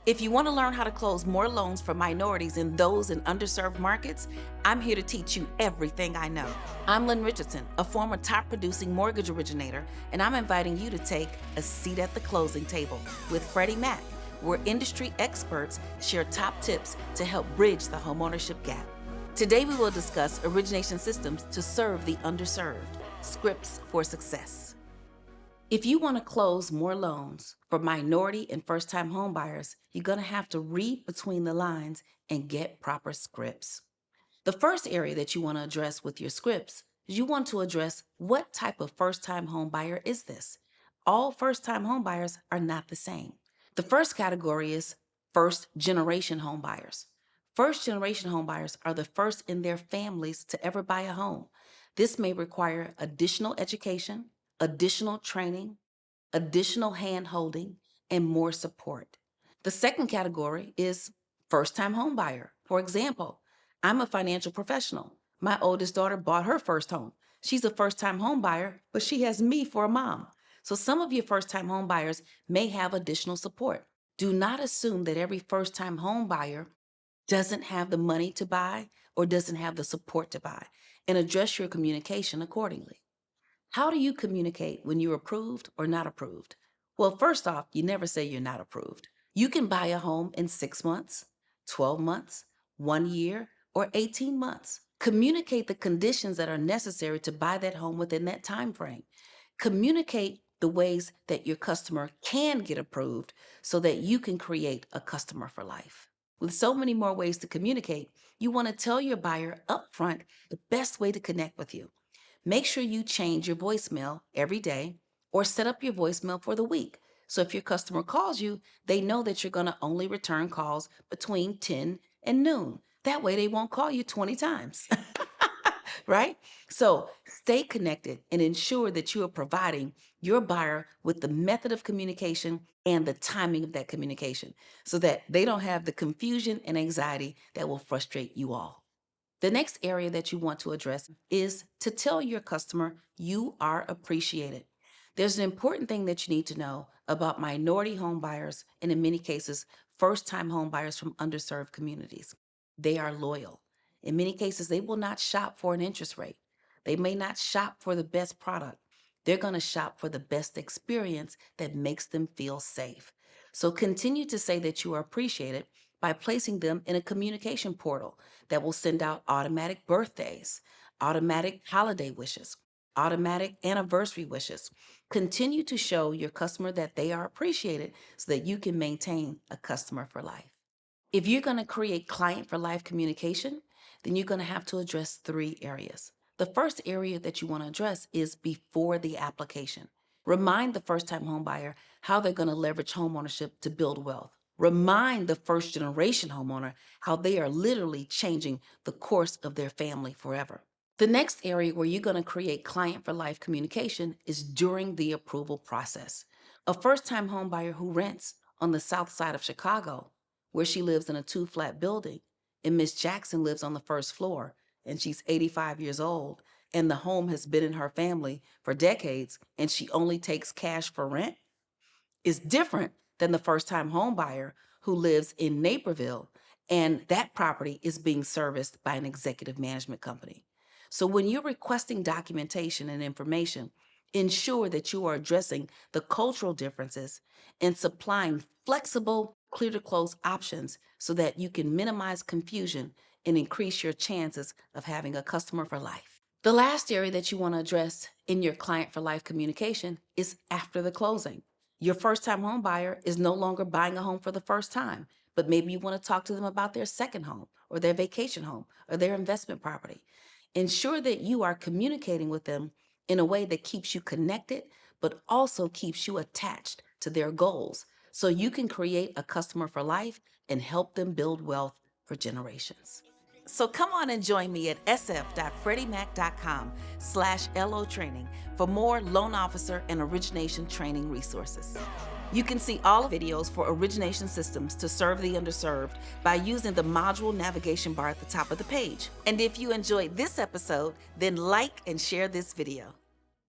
If you want to learn how to close more loans for minorities and those in underserved markets, I'm here to teach you everything I know. I'm Lynn Richardson, a former top producing mortgage originator, and I'm inviting you to take a seat at the closing table with Freddie Mac, where industry experts share top tips to help bridge the homeownership gap. Today, we will discuss origination systems to serve the underserved, scripts for success. If you want to close more loans for minority and first-time homebuyers, you're going to have to read between the lines and get proper scripts. The first area that you want to address with your scripts is you want to address what type of first-time homebuyer is this? All first-time homebuyers are not the same. The first category is first-generation homebuyers. First-generation homebuyers are the first in their families to ever buy a home. This may require additional education, additional training, additional hand-holding, and more support. The second category is first-time homebuyer. For example, I'm a financial professional. My oldest daughter bought her first home. She's a first-time homebuyer, but she has me for a mom. So some of your first-time homebuyers may have additional support. Do not assume that every first-time homebuyer doesn't have the money to buy or doesn't have the support to buy, and address your communication accordingly. How do you communicate when you're approved or not approved? Well, first off, you never say you're not approved. You can buy a home in 6 months, 12 months, 1 year, or 18 months. Communicate the conditions that are necessary to buy that home within that time frame. Communicate the ways that your customer can get approved so that you can create a customer for life. With so many more ways to communicate, you want to tell your buyer upfront the best way to connect with you. Make sure you change your voicemail every day or set up your voicemail for the week. So if your customer calls you, they know that you're going to only return calls between 10 and noon. That way they won't call you 20 times, right? So stay connected and ensure that you are providing your buyer with the method of communication and the timing of that communication so that they don't have the confusion and anxiety that will frustrate you all. The next area that you want to address is to tell your customer you are appreciated. There's an important thing that you need to know about minority home buyers and in many cases, first-time home buyers from underserved communities. They are loyal. In many cases, they will not shop for an interest rate. They may not shop for the best product. They're going to shop for the best experience that makes them feel safe. So continue to say that you are appreciated by placing them in a communication portal that will send out automatic birthdays, automatic holiday wishes, automatic anniversary wishes. Continue to show your customer that they are appreciated so that you can maintain a customer for life. If you're going to create client for life communication, then you're going to have to address 3 areas. The first area that you want to address is before the application. Remind the first-time homebuyer how they're going to leverage homeownership to build wealth. Remind the first-generation homeowner how they are literally changing the course of their family forever. The next area where you're going to create client for life communication is during the approval process. A first-time homebuyer who rents on the south side of Chicago, where she lives in a 2-flat building, and Miss Jackson lives on the first floor, and she's 85 years old, and the home has been in her family for decades, and she only takes cash for rent, is different than the first-time home buyer who lives in Naperville, and that property is being serviced by an executive management company. So when you're requesting documentation and information, ensure that you are addressing the cultural differences and supplying flexible, clear-to-close options so that you can minimize confusion and increase your chances of having a customer for life. The last area that you want to address in your client for life communication is after the closing. Your first-time home buyer is no longer buying a home for the first time, but maybe you want to talk to them about their second home or their vacation home or their investment property. Ensure that you are communicating with them in a way that keeps you connected, but also keeps you attached to their goals so you can create a customer for life and help them build wealth for generations. So come on and join me at sf.freddiemac.com/LO training for more loan officer and origination training resources. You can see all videos for origination systems to serve the underserved by using the module navigation bar at the top of the page. And if you enjoyed this episode, then like and share this video.